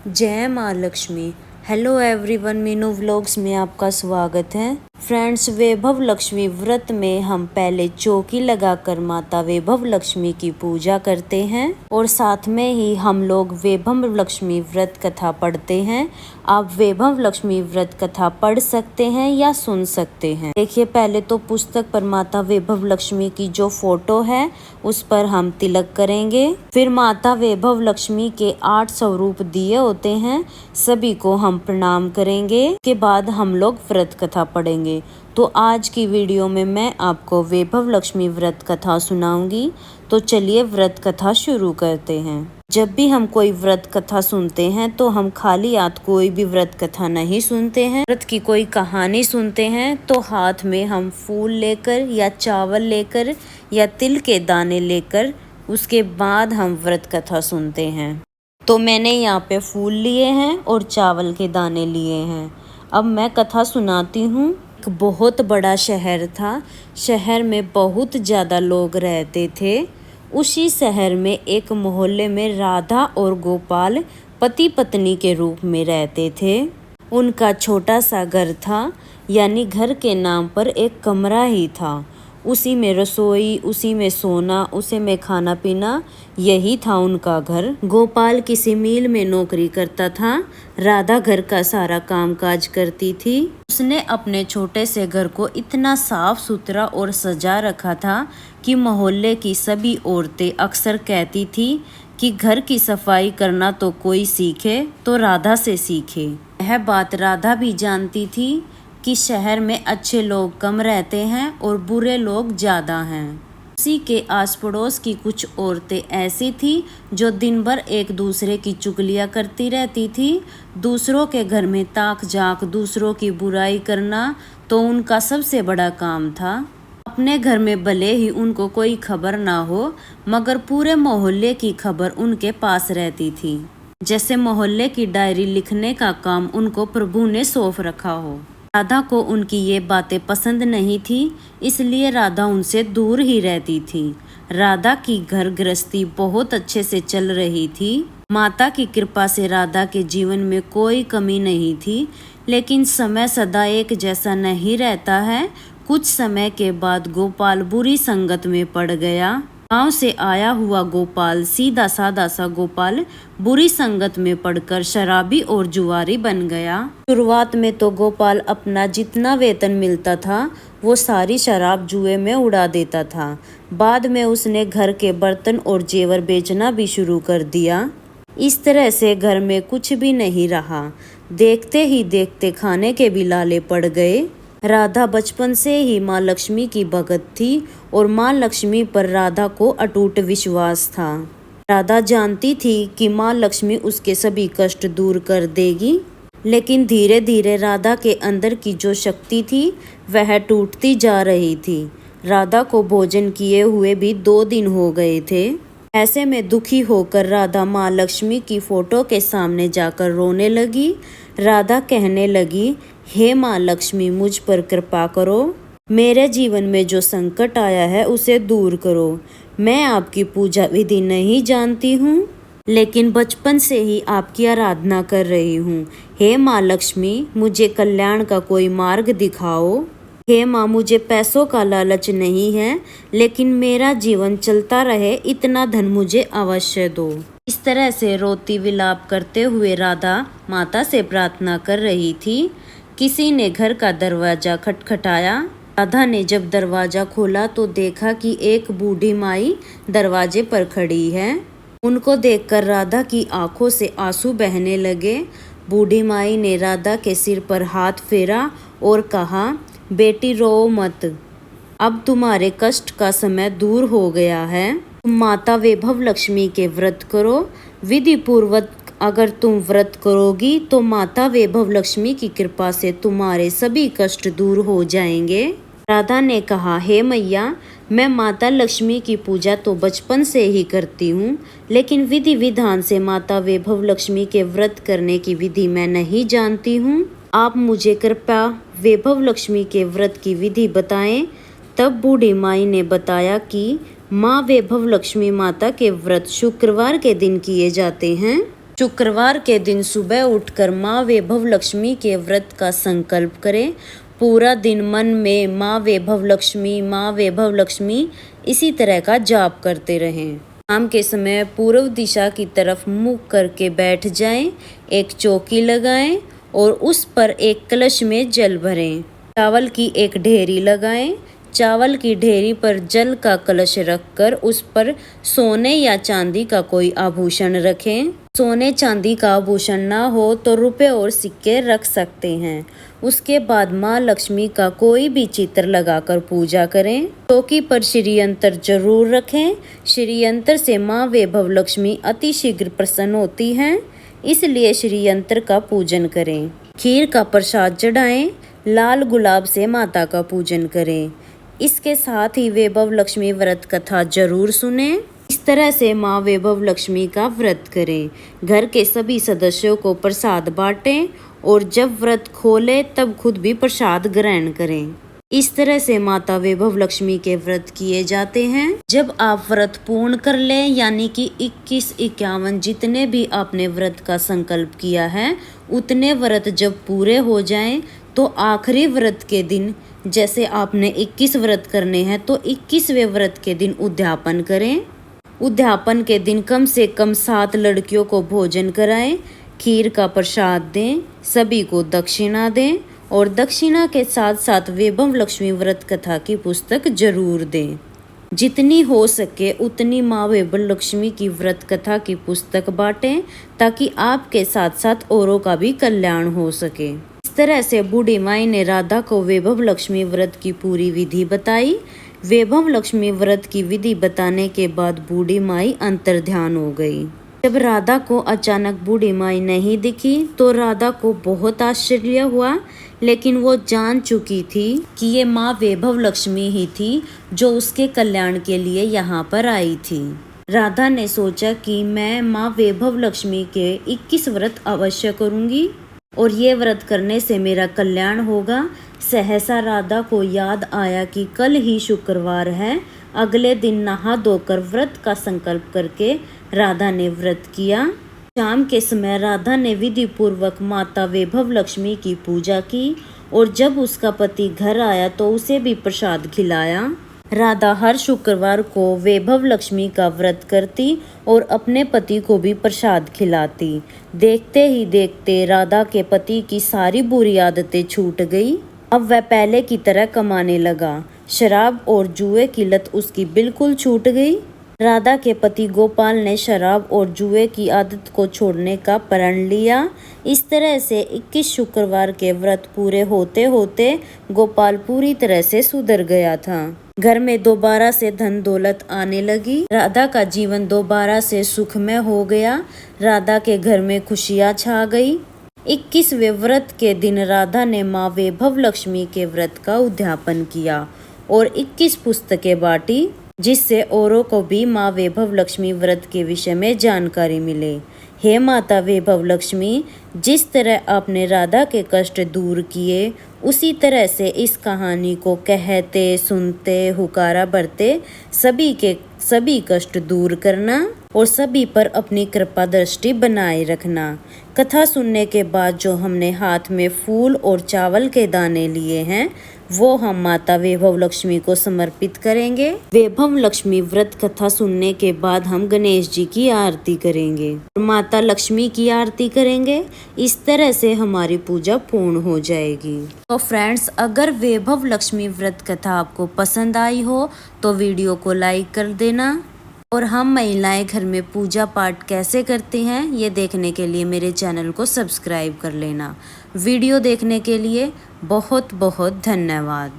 जय माँ Lakshmi. Hello everyone, Meenu vlogs में आपका स्वागत है। फ्रेंड्स, वैभव लक्ष्मी व्रत में हम पहले चौकी लगाकर माता वैभव लक्ष्मी की पूजा करते हैं और साथ में ही हम लोग वैभव लक्ष्मी व्रत कथा पढ़ते हैं। आप वैभव लक्ष्मी व्रत कथा पढ़ सकते हैं या सुन सकते हैं। देखिए, पहले तो पुस्तक पर माता वैभव लक्ष्मी की जो फोटो है उस पर हम तिलक करेंगे। फिर माता वैभव लक्ष्मी के 8 स्वरूप दिए होते हैं, सभी को हम प्रणाम करेंगे। के बाद हम लोग व्रत कथा पढ़ेंगे। तो आज की वीडियो में मैं आपको वैभव लक्ष्मी व्रत कथा सुनाऊंगी। तो चलिए व्रत कथा शुरू करते हैं। जब भी हम कोई व्रत कथा सुनते हैं तो हम खाली हाथ कोई भी व्रत कथा नहीं सुनते हैं। व्रत की कोई कहानी सुनते हैं तो हाथ में हम फूल लेकर या चावल लेकर या तिल के दाने लेकर उसके बाद हम व्रत कथा सुनते हैं। तो मैंने यहाँ पे फूल लिए हैं और चावल के दाने लिए हैं। अब मैं कथा सुनाती हूँ। एक बहुत बड़ा शहर था। शहर में बहुत ज़्यादा लोग रहते थे। उसी शहर में एक मोहल्ले में राधा और गोपाल पति पत्नी के रूप में रहते थे। उनका छोटा सा घर था, यानी घर के नाम पर एक कमरा ही था। उसी में रसोई, उसी में सोना, उसी में खाना पीना, यही था उनका घर। गोपाल किसी मिल में नौकरी करता था। राधा घर का सारा काम काज करती थी। उसने अपने छोटे से घर को इतना साफ सुथरा और सजा रखा था कि मोहल्ले की सभी औरतें अक्सर कहती थी कि घर की सफाई करना तो कोई सीखे तो राधा से सीखे। यह बात राधा भी जानती थी कि शहर में अच्छे लोग कम रहते हैं और बुरे लोग ज़्यादा हैं। उसी के आस पड़ोस की कुछ औरतें ऐसी थी जो दिन भर एक दूसरे की चुगलियाँ करती रहती थी। दूसरों के घर में ताक झांक, दूसरों की बुराई करना तो उनका सबसे बड़ा काम था। अपने घर में भले ही उनको कोई खबर ना हो, मगर पूरे मोहल्ले की खबर उनके पास रहती थी। जैसे मोहल्ले की डायरी लिखने का काम उनको प्रभु ने सौंप रखा हो। राधा को उनकी ये बातें पसंद नहीं थी, इसलिए राधा उनसे दूर ही रहती थी। राधा की घर गृहस्थी बहुत अच्छे से चल रही थी। माता की कृपा से राधा के जीवन में कोई कमी नहीं थी। लेकिन समय सदा एक जैसा नहीं रहता है। कुछ समय के बाद गोपाल बुरी संगत में पड़ गया। गांव से आया हुआ गोपाल, सीधा सादा सा गोपाल, बुरी संगत में पड़कर शराबी और जुआरी बन गया। शुरुआत में तो गोपाल अपना जितना वेतन मिलता था वो सारी शराब जुए में उड़ा देता था। बाद में उसने घर के बर्तन और जेवर बेचना भी शुरू कर दिया। इस तरह से घर में कुछ भी नहीं रहा। देखते ही देखते खाने के भी लाले पड़ गए। राधा बचपन से ही माँ लक्ष्मी की भगत थी और माँ लक्ष्मी पर राधा को अटूट विश्वास था। राधा जानती थी कि माँ लक्ष्मी उसके सभी कष्ट दूर कर देगी। लेकिन धीरे धीरे राधा के अंदर की जो शक्ति थी वह टूटती जा रही थी। राधा को भोजन किए हुए भी 2 दिन हो गए थे। ऐसे में दुखी होकर राधा माँ लक्ष्मी की फोटो के सामने जाकर रोने लगी। राधा कहने लगी, हे माँ लक्ष्मी, मुझ पर कृपा करो। मेरे जीवन में जो संकट आया है उसे दूर करो। मैं आपकी पूजा विधि नहीं जानती हूँ, लेकिन बचपन से ही आपकी आराधना कर रही हूँ। हे माँ लक्ष्मी, मुझे कल्याण का कोई मार्ग दिखाओ। हे माँ, मुझे पैसों का लालच नहीं है, लेकिन मेरा जीवन चलता रहे इतना धन मुझे अवश्य दो। इस तरह से रोती विलाप करते हुए राधा माता से प्रार्थना कर रही थी। किसी ने घर का दरवाजा खटखटाया। राधा ने जब दरवाजा खोला तो देखा कि एक बूढ़ी माई दरवाजे पर खड़ी है। उनको देखकर राधा की आंखों से आंसू बहने लगे। बूढ़ी माई ने राधा के सिर पर हाथ फेरा और कहा, बेटी रो मत, अब तुम्हारे कष्ट का समय दूर हो गया है। तुम माता वैभव लक्ष्मी के व्रत करो। विधि पूर्वक अगर तुम व्रत करोगी तो माता वैभव लक्ष्मी की कृपा से तुम्हारे सभी कष्ट दूर हो जाएंगे। राधा ने कहा, हे मैया, मैं माता लक्ष्मी की पूजा तो बचपन से ही करती हूँ, लेकिन विधि विधान से माता वैभव लक्ष्मी के व्रत करने की विधि मैं नहीं जानती हूँ। आप मुझे कृपया वैभव लक्ष्मी के व्रत की विधि बताएं। तब बूढ़ी माई ने बताया कि माँ वैभव लक्ष्मी माता के व्रत शुक्रवार के दिन किए जाते हैं। शुक्रवार के दिन सुबह उठकर माँ वैभव लक्ष्मी के व्रत का संकल्प करें। पूरा दिन मन में माँ वैभव लक्ष्मी इसी तरह का जाप करते रहें। शाम के समय पूर्व दिशा की तरफ मुख करके बैठ जाएं, एक चौकी लगाएं और उस पर एक कलश में जल भरें। चावल की एक ढेरी लगाएं। चावल की ढेरी पर जल का कलश रखकर उस पर सोने या चांदी का कोई आभूषण रखें। सोने चांदी का आभूषण ना हो तो रुपए और सिक्के रख सकते हैं। उसके बाद माँ लक्ष्मी का कोई भी चित्र लगाकर पूजा करें। चौकी पर श्री यंत्र जरूर रखें। श्री यंत्र से माँ वैभव लक्ष्मी अति शीघ्र प्रसन्न होती हैं, इसलिए श्री यंत्र का पूजन करें। खीर का प्रसाद चढ़ाएं। लाल गुलाब से माता का पूजन करें। इसके साथ ही वैभव लक्ष्मी व्रत कथा जरूर सुने। इस तरह से माँ वैभव लक्ष्मी का व्रत करें। घर के सभी सदस्यों को प्रसाद बांटें और जब व्रत खोले तब खुद भी प्रसाद ग्रहण करें। इस तरह से माता वैभव लक्ष्मी के व्रत किए जाते हैं। जब आप व्रत पूर्ण कर लें, यानी कि 21, 51 जितने भी आपने व्रत का संकल्प किया है, उतने व्रत जब पूरे हो जाएं तो आखिरी व्रत के दिन, जैसे आपने 21 व्रत करने हैं तो 21वें व्रत के दिन उद्यापन करें। उद्यापन के दिन कम से कम 7 लड़कियों को भोजन कराएं, खीर का प्रसाद दें, सभी को दक्षिणा दें और दक्षिणा के साथ साथ वैभव लक्ष्मी व्रत कथा की पुस्तक जरूर दें। जितनी हो सके उतनी माँ वैभव लक्ष्मी की व्रत कथा की पुस्तक बांटें, ताकि आपके साथ साथ औरों का भी कल्याण हो सके। इस तरह से बूढ़ी माई ने राधा को वैभव लक्ष्मी व्रत की पूरी विधि बताई। वैभव लक्ष्मी व्रत की विधि बताने के बाद बूढ़ी माई अंतर्ध्यान हो गई। जब राधा को अचानक बूढ़ी माई नहीं दिखी तो राधा को बहुत आश्चर्य हुआ, लेकिन वो जान चुकी थी कि ये माँ वैभव लक्ष्मी ही थी जो उसके कल्याण के लिए यहाँ पर आई थी। राधा ने सोचा कि मैं माँ वैभव लक्ष्मी के 21 व्रत अवश्य करूँगी और ये व्रत करने से मेरा कल्याण होगा। सहसा राधा को याद आया कि कल ही शुक्रवार है। अगले दिन नहा धोकर व्रत का संकल्प करके राधा ने व्रत किया। शाम के समय राधा ने विधि पूर्वक माता वैभव लक्ष्मी की पूजा की और जब उसका पति घर आया तो उसे भी प्रसाद खिलाया। राधा हर शुक्रवार को वैभव लक्ष्मी का व्रत करती और अपने पति को भी प्रसाद खिलाती। देखते ही देखते राधा के पति की सारी बुरी आदतें छूट गई। अब वह पहले की तरह कमाने लगा। शराब और जुए की लत उसकी बिल्कुल छूट गई। राधा के पति गोपाल ने शराब और जुए की आदत को छोड़ने का प्रण लिया। इस तरह से 21 शुक्रवार के व्रत पूरे होते होते गोपाल पूरी तरह से सुधर गया था। घर में दोबारा से धन दौलत आने लगी। राधा का जीवन दोबारा से सुखमय हो गया। राधा के घर में खुशियाँ छा गई। 21वें व्रत के दिन राधा ने माँ वैभव लक्ष्मी के व्रत का उद्यापन किया और 21 पुस्तकें बांटी, जिससे औरों को भी माँ वैभव लक्ष्मी व्रत के विषय में जानकारी मिले। हे माता वैभव लक्ष्मी, जिस तरह आपने राधा के कष्ट दूर किए, उसी तरह से इस कहानी को कहते सुनते हुकारा भरते सभी कष्ट दूर करना और सभी पर अपनी कृपा दृष्टि बनाए रखना। कथा सुनने के बाद जो हमने हाथ में फूल और चावल के दाने लिए हैं, वो हम माता वैभव लक्ष्मी को समर्पित करेंगे। वैभव लक्ष्मी व्रत कथा सुनने के बाद हम गणेश जी की आरती करेंगे और माता लक्ष्मी की आरती करेंगे। इस तरह से हमारी पूजा पूर्ण हो जाएगी। तो फ्रेंड्स, अगर वैभव लक्ष्मी व्रत कथा आपको पसंद आई हो तो वीडियो को लाइक कर देना और हम महिलाएं घर में पूजा पाठ कैसे करती हैं ये देखने के लिए मेरे चैनल को सब्सक्राइब कर लेना। वीडियो देखने के लिए बहुत बहुत धन्यवाद।